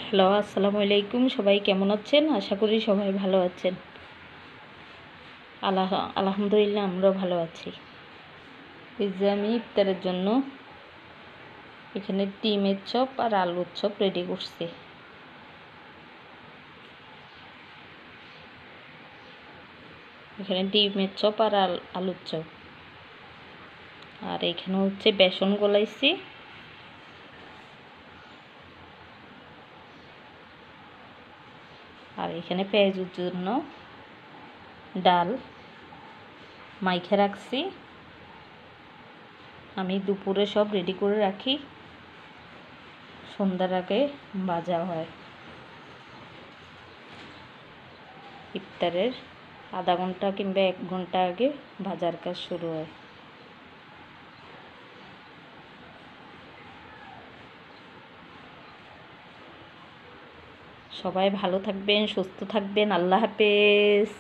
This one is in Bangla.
হ্যালো, আসসালামু আলাইকুম। সবাই কেমন আছেন? আশা করি সবাই ভালো আছেন। আলহামদুলিল্লাহ আমরাও ভালো আছি। এই যে আমি ইফতারের জন্য এখানে ডিমের চপ আর আলুর চপ রেডি করছি। এখানে ডিমের চপ আর আলুর চপ, আর এখানে হচ্ছে বেসন গলাইছি, আর এখানে পেঁয়াজের জন্য ডাল মাইখে রাখছি। আমি দুপুরে সব রেডি করে রাখি, সন্ধ্যার আগে ভাজা হয়। ইফতারের আধা ঘন্টা কিংবা 1 ঘন্টা আগে ভাজার কাজ শুরু হয়। সবাই ভালো থাকবেন, সুস্থ থাকবেন। আল্লাহ হাফেজ।